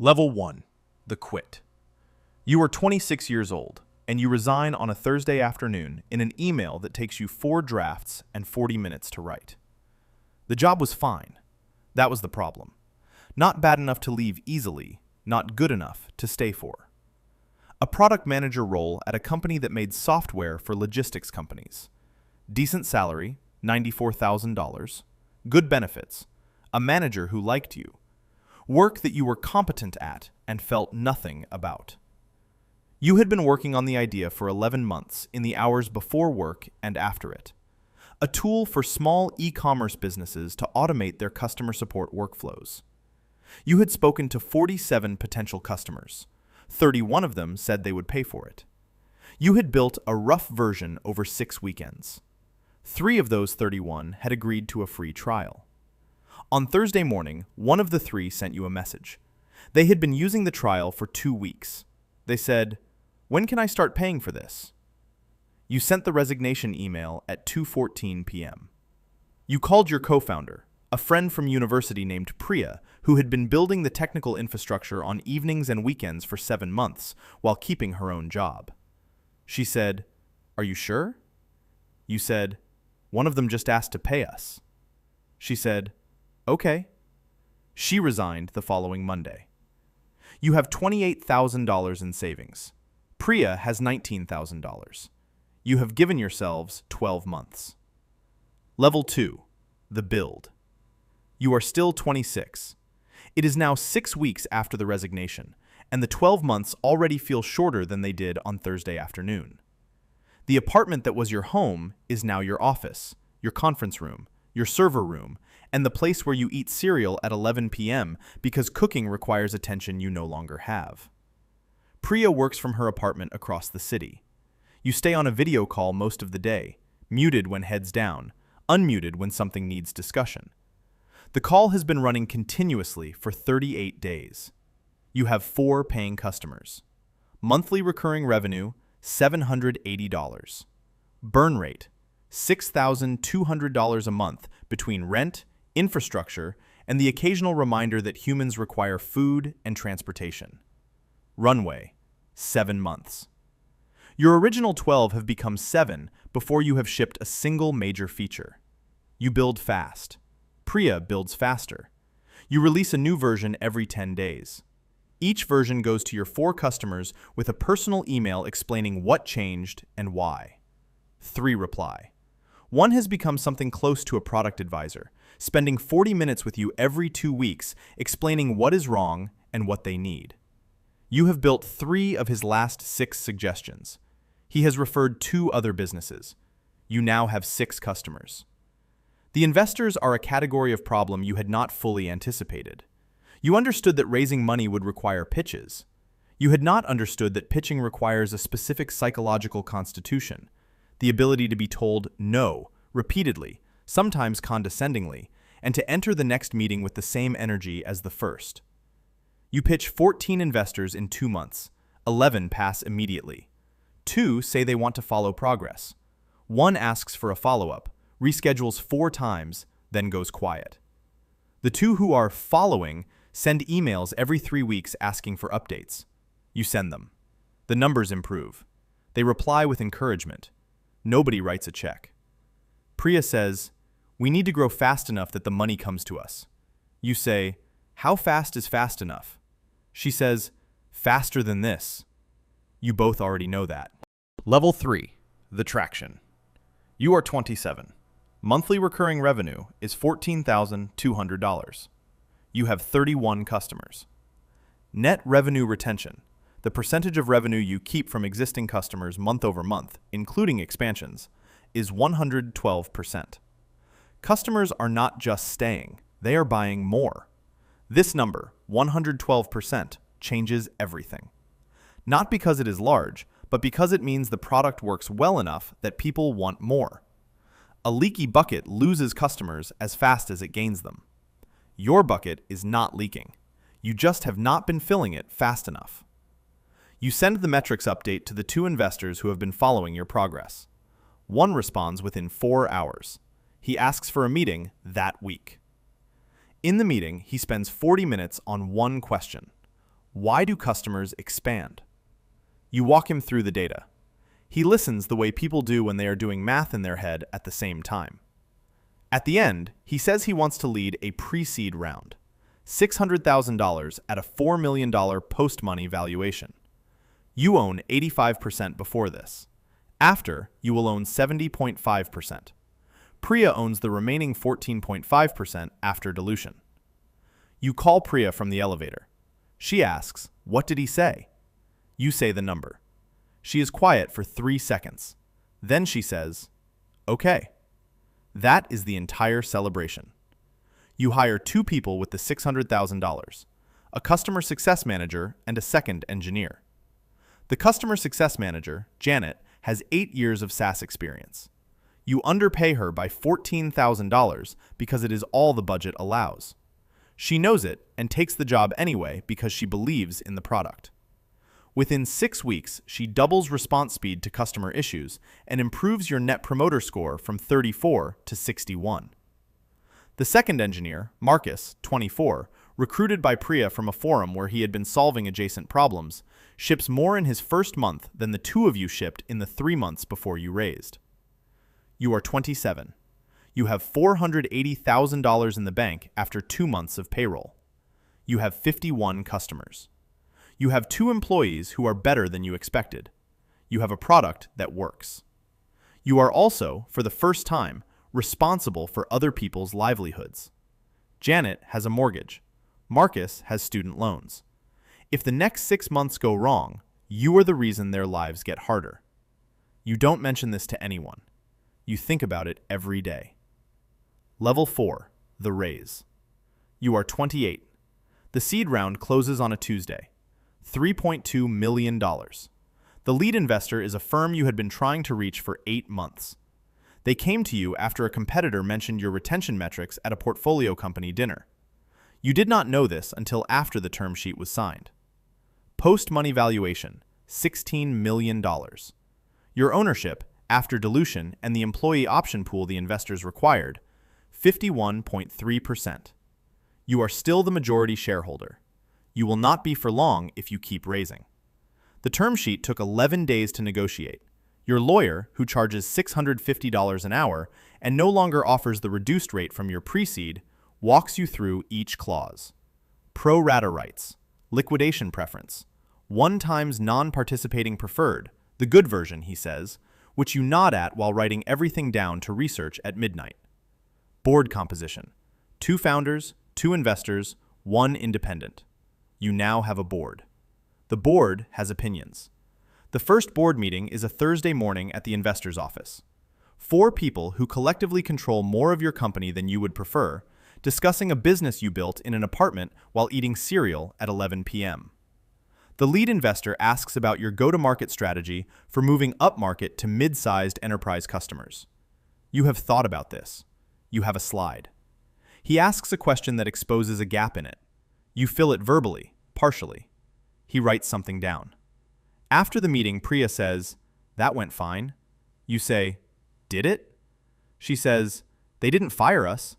Level 1. The quit. You are 26 years old, and you resign on a Thursday afternoon in an email that takes you 4 drafts and 40 minutes to write. The job was fine. That was the problem. Not bad enough to leave easily, not good enough to stay for. A product manager role at a company that made software for logistics companies. Decent salary, $94,000. Good benefits. A manager who liked you. Work that you were competent at and felt nothing about. You had been working on the idea for 11 months in the hours before work and after it. A tool for small e-commerce businesses to automate their customer support workflows. You had spoken to 47 potential customers. 31 of them said they would pay for it. You had built a rough version over 6 weekends. 3 of those 31 had agreed to a free trial. On Thursday morning, one of the 3 sent you a message. They had been using the trial for 2 weeks. They said, "When can I start paying for this?" You sent the resignation email at 2:14 p.m. You called your co-founder, a friend from university named Priya, who had been building the technical infrastructure on evenings and weekends for 7 months while keeping her own job. She said, "Are you sure?" You said, "One of them just asked to pay us." She said, "Okay." She resigned the following Monday. You have $28,000 in savings. Priya has $19,000. You have given yourselves 12 months. Level 2. The build. You are still 26. It is now 6 weeks after the resignation, and the 12 months already feel shorter than they did on Thursday afternoon. The apartment that was your home is now your office, your conference room, your server room, and the place where you eat cereal at 11 p.m. because cooking requires attention you no longer have. Priya works from her apartment across the city. You stay on a video call most of the day, muted when heads down, unmuted when something needs discussion. The call has been running continuously for 38 days. You have 4 paying customers. Monthly recurring revenue, $780. Burn rate, $6,200 a month between rent, infrastructure, and the occasional reminder that humans require food and transportation. Runway, 7 months. Your original 12 have become 7 before you have shipped a single major feature. You build fast. Priya builds faster. You release a new version every 10 days. Each version goes to your 4 customers with a personal email explaining what changed and why. 3 reply. 1 has become something close to a product advisor, spending 40 minutes with you every 2 weeks explaining what is wrong and what they need. You have built 3 of his last 6 suggestions. He has referred 2 other businesses. You now have 6 customers. The investors are a category of problem you had not fully anticipated. You understood that raising money would require pitches. You had not understood that pitching requires a specific psychological constitution, the ability to be told no repeatedly, sometimes condescendingly, and to enter the next meeting with the same energy as the first. You pitch 14 investors in 2 months. 11 pass immediately. 2 say they want to follow progress. 1 asks for a follow-up, reschedules 4 times, then goes quiet. The 2 who are following send emails every 3 weeks asking for updates. You send them. The numbers improve. They reply with encouragement. Nobody writes a check. Priya says, "We need to grow fast enough that the money comes to us." You say, "How fast is fast enough?" She says, "Faster than this." You both already know that. Level 3. The traction. You are 27. Monthly recurring revenue is $14,200. You have 31 customers. Net revenue retention, the percentage of revenue you keep from existing customers month over month, including expansions, is 112%. Customers are not just staying, they are buying more. This number, 112%, changes everything. Not because it is large, but because it means the product works well enough that people want more. A leaky bucket loses customers as fast as it gains them. Your bucket is not leaking. You just have not been filling it fast enough. You send the metrics update to the 2 investors who have been following your progress. 1 responds within 4 hours. He asks for a meeting that week. In the meeting, he spends 40 minutes on 1 question. Why do customers expand? You walk him through the data. He listens the way people do when they are doing math in their head at the same time. At the end, he says he wants to lead a pre-seed round, $600,000 at a $4 million post-money valuation. You own 85% before this. After, you will own 70.5%. Priya owns the remaining 14.5% after dilution. You call Priya from the elevator. She asks, "What did he say?" You say the number. She is quiet for 3 seconds. Then she says, "Okay." That is the entire celebration. You hire 2 people with the $600,000, a customer success manager and a second engineer. The customer success manager, Janet, has 8 years of SaaS experience. You underpay her by $14,000 because it is all the budget allows. She knows it and takes the job anyway because she believes in the product. Within 6 weeks, she doubles response speed to customer issues and improves your Net Promoter Score from 34 to 61. The second engineer, Marcus, 24, recruited by Priya from a forum where he had been solving adjacent problems, ships more in his first month than the 2 of you shipped in the 3 months before you raised. You are 27. You have $480,000 in the bank after 2 months of payroll. You have 51 customers. You have 2 employees who are better than you expected. You have a product that works. You are also, for the first time, responsible for other people's livelihoods. Janet has a mortgage. Marcus has student loans. If the next 6 months go wrong, you are the reason their lives get harder. You don't mention this to anyone. You think about it every day. Level 4, the raise. You are 28. The seed round closes on a Tuesday. $3.2 million. The lead investor is a firm you had been trying to reach for 8 months. They came to you after a competitor mentioned your retention metrics at a portfolio company dinner. You did not know this until after the term sheet was signed. Post-money valuation, $16 million. Your ownership, after dilution and the employee option pool the investors required, 51.3%. You are still the majority shareholder. You will not be for long if you keep raising. The term sheet took 11 days to negotiate. Your lawyer, who charges $650 an hour and no longer offers the reduced rate from your pre-seed, walks you through each clause. Pro rata rights, liquidation preference, 1 times non-participating preferred, the good version, he says, which you nod at while writing everything down to research at midnight. Board composition, 2 founders, 2 investors, 1 independent. You now have a board. The board has opinions. The first board meeting is a Thursday morning at the investor's office. 4 people who collectively control more of your company than you would prefer, discussing a business you built in an apartment while eating cereal at 11 p.m. The lead investor asks about your go-to-market strategy for moving upmarket to mid-sized enterprise customers. You have thought about this. You have a slide. He asks a question that exposes a gap in it. You fill it verbally, partially. He writes something down. After the meeting, Priya says, "That went fine." You say, "Did it?" She says, "They didn't fire us."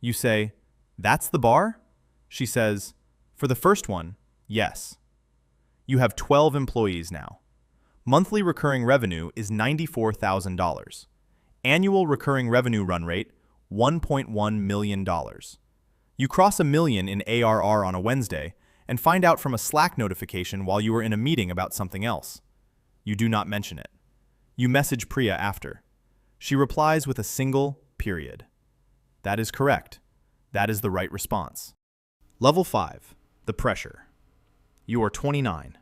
You say, "That's the bar?" She says, "For the first one, yes." You have 12 employees now. Monthly recurring revenue is $94,000. Annual recurring revenue run rate, $1.1 million. You cross $1 million in ARR on a Wednesday and find out from a Slack notification while you were in a meeting about something else. You do not mention it. You message Priya after. She replies with a single period. That is correct. That is the right response. Level 5, the pressure. You are 29.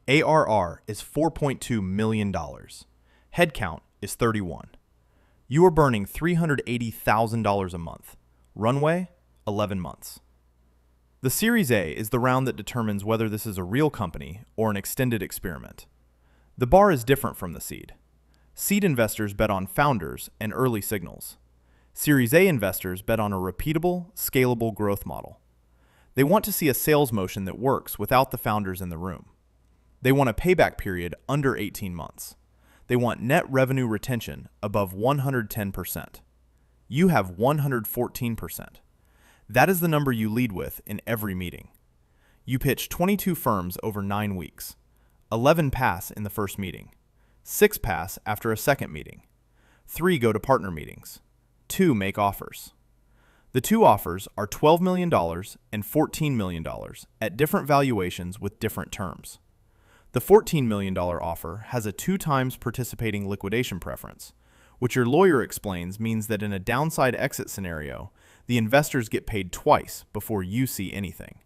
ARR is $4.2 million. Headcount is 31. You are burning $380,000 a month. Runway, 11 months. The Series A is the round that determines whether this is a real company or an extended experiment. The bar is different from the seed. Seed investors bet on founders and early signals. Series A investors bet on a repeatable, scalable growth model. They want to see a sales motion that works without the founders in the room. They want a payback period under 18 months. They want net revenue retention above 110%. You have 114%. That is the number you lead with in every meeting. You pitch 22 firms over 9 weeks. 11 pass in the first meeting. 6 pass after a second meeting. 3 go to partner meetings. 2 make offers. The 2 offers are $12 million and $14 million at different valuations with different terms. The $14 million offer has a 2 times participating liquidation preference, which your lawyer explains means that in a downside exit scenario, the investors get paid twice before you see anything.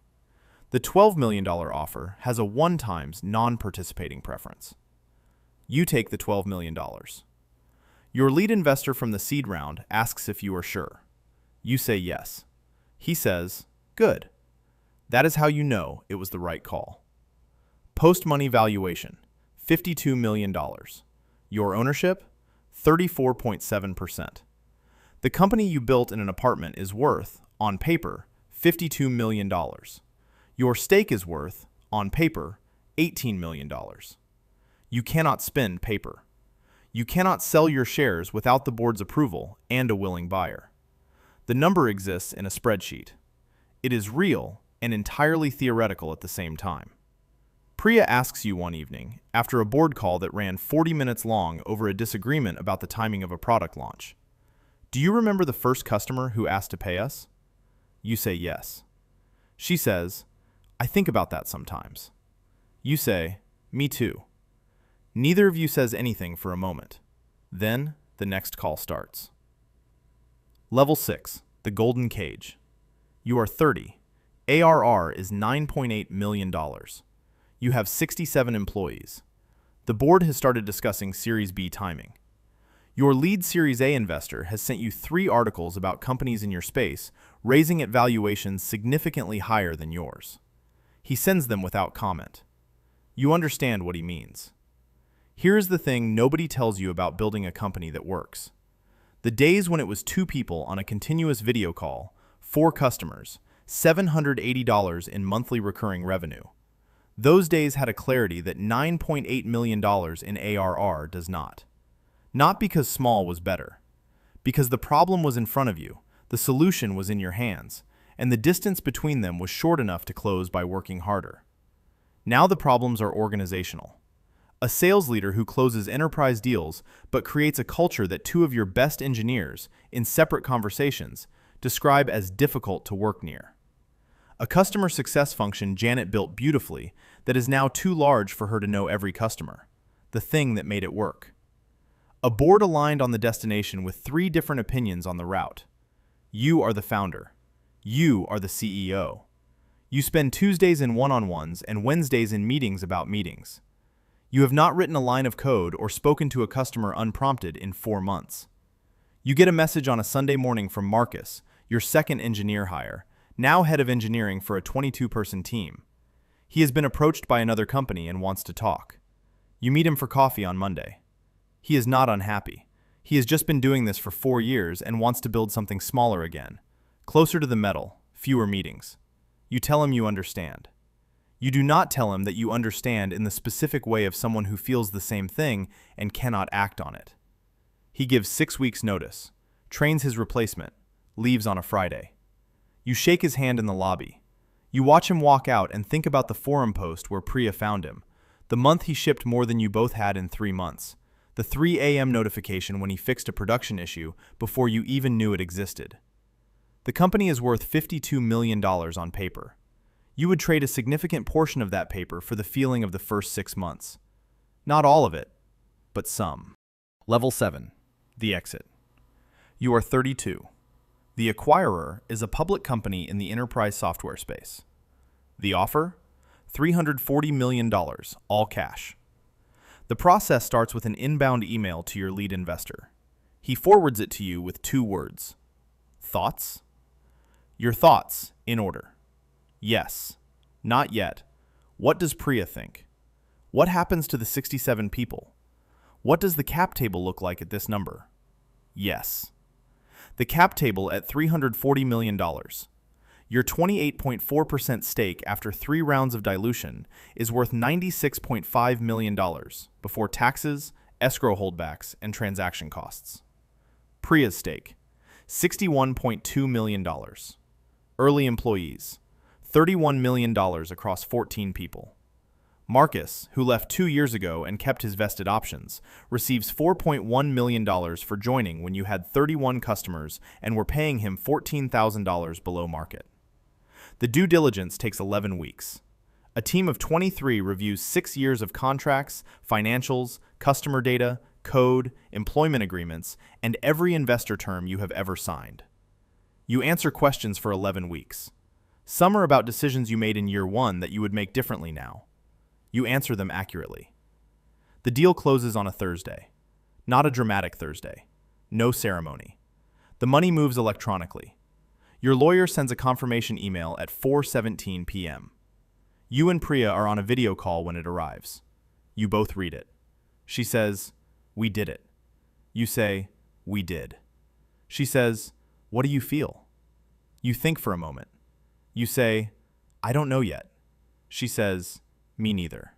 The $12 million offer has a 1 times non-participating preference. You take the $12 million. Your lead investor from the seed round asks if you are sure. You say yes. He says, good. That is how you know it was the right call. Post-money valuation, $52 million. Your ownership, 34.7%. The company you built in an apartment is worth, on paper, $52 million. Your stake is worth, on paper, $18 million. You cannot spend paper. You cannot sell your shares without the board's approval and a willing buyer. The number exists in a spreadsheet. It is real and entirely theoretical at the same time. Priya asks you one evening, after a board call that ran 40 minutes long over a disagreement about the timing of a product launch, do you remember the first customer who asked to pay us? You say yes. She says, I think about that sometimes. You say, me too. Neither of you says anything for a moment. Then the next call starts. Level 6, the golden cage. You are 30. ARR is $9.8 million. You have 67 employees. The board has started discussing Series B timing. Your lead Series A investor has sent you 3 articles about companies in your space, raising at valuations significantly higher than yours. He sends them without comment. You understand what he means. Here is the thing nobody tells you about building a company that works. The days when it was 2 people on a continuous video call, 4 customers, $780 in monthly recurring revenue. Those days had a clarity that $9.8 million in ARR does not. Not because small was better. Because the problem was in front of you, the solution was in your hands, and the distance between them was short enough to close by working harder. Now the problems are organizational. A sales leader who closes enterprise deals but creates a culture that 2 of your best engineers, in separate conversations, describe as difficult to work near. A customer success function Janet built beautifully that is now too large for her to know every customer, the thing that made it work. A board aligned on the destination with 3 different opinions on the route. You are the founder. You are the CEO. You spend Tuesdays in one-on-ones and Wednesdays in meetings about meetings. You have not written a line of code or spoken to a customer unprompted in 4 months. You get a message on a Sunday morning from Marcus, your second engineer hire, now head of engineering for a 22-person team. He has been approached by another company and wants to talk. You meet him for coffee on Monday. He is not unhappy. He has just been doing this for 4 years and wants to build something smaller again. Closer to the metal, fewer meetings. You tell him you understand. You do not tell him that you understand in the specific way of someone who feels the same thing and cannot act on it. He gives 6 weeks' notice, trains his replacement, leaves on a Friday. You shake his hand in the lobby. You watch him walk out and think about the forum post where Priya found him, the month he shipped more than you both had in 3 months, the 3 a.m. notification when he fixed a production issue before you even knew it existed. The company is worth $52 million on paper. You would trade a significant portion of that paper for the feeling of the first 6 months. Not all of it, but some. Level 7, the exit. You are 32. The acquirer is a public company in the enterprise software space. The offer? $340 million, all cash. The process starts with an inbound email to your lead investor. He forwards it to you with 2 words. Thoughts? Your thoughts, in order. Yes. Not yet. What does Priya think? What happens to the 67 people? What does the cap table look like at this number? Yes. The cap table at $340 million. Your 28.4% stake after 3 rounds of dilution is worth $96.5 million before taxes, escrow holdbacks, and transaction costs. Priya's stake, $61.2 million. Early employees, $31 million across 14 people. Marcus, who left 2 years ago and kept his vested options, receives $4.1 million for joining when you had 31 customers and were paying him $14,000 below market. The due diligence takes 11 weeks. A team of 23 reviews 6 years of contracts, financials, customer data, code, employment agreements, and every investor term you have ever signed. You answer questions for 11 weeks. Some are about decisions you made in year 1 that you would make differently now. You answer them accurately. The deal closes on a Thursday. Not a dramatic Thursday. No ceremony. The money moves electronically. Your lawyer sends a confirmation email at 4:17 p.m. You and Priya are on a video call when it arrives. You both read it. She says, "We did it." You say, "We did." She says, "What do you feel?" You think for a moment. You say, "I don't know yet." She says, "Me neither."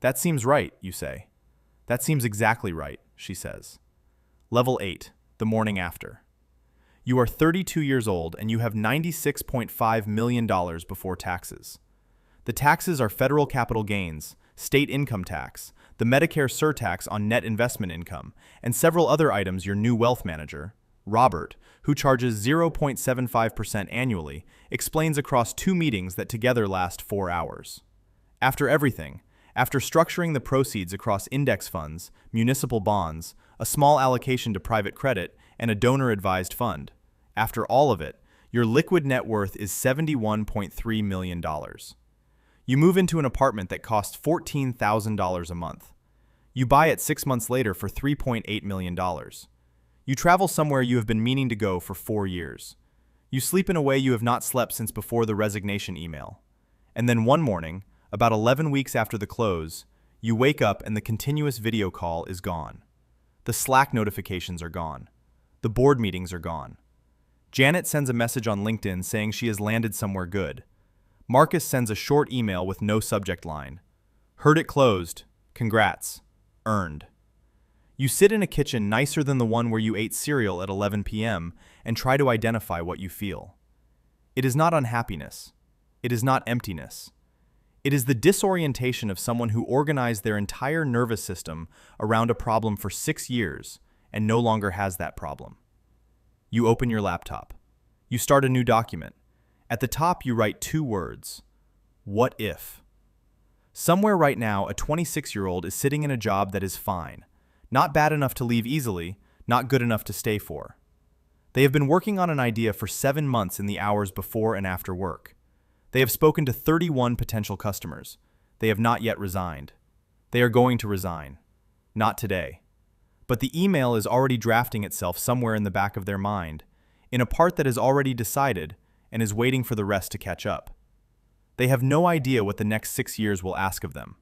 "That seems right," you say. "That seems exactly right," she says. Level 8, the morning after. You are 32 years old and you have $96.5 million before taxes. The taxes are federal capital gains, state income tax, the Medicare surtax on net investment income, and several other items your new wealth manager, Robert, who charges 0.75% annually, explains across 2 meetings that together last 4 hours. After everything, after structuring the proceeds across index funds, municipal bonds, a small allocation to private credit, and a donor-advised fund, after all of it, your liquid net worth is $71.3 million. You move into an apartment that costs $14,000 a month. You buy it 6 months later for $3.8 million. You travel somewhere you have been meaning to go for 4 years. You sleep in a way you have not slept since before the resignation email. And then one morning, about 11 weeks after the close, you wake up and the continuous video call is gone. The Slack notifications are gone. The board meetings are gone. Janet sends a message on LinkedIn saying she has landed somewhere good. Marcus sends a short email with no subject line. Heard it closed. Congrats. Earned. You sit in a kitchen nicer than the one where you ate cereal at 11 p.m. and try to identify what you feel. It is not unhappiness. It is not emptiness. It is the disorientation of someone who organized their entire nervous system around a problem for 6 years and no longer has that problem. You open your laptop. You start a new document. At the top, you write 2 words. What if? Somewhere right now, a 26-year-old is sitting in a job that is fine. Not bad enough to leave easily, not good enough to stay for. They have been working on an idea for 7 months in the hours before and after work. They have spoken to 31 potential customers. They have not yet resigned. They are going to resign. Not today. But the email is already drafting itself somewhere in the back of their mind, in a part that is already decided and is waiting for the rest to catch up. They have no idea what the next 6 years will ask of them.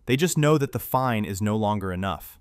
They just know that the fine is no longer enough.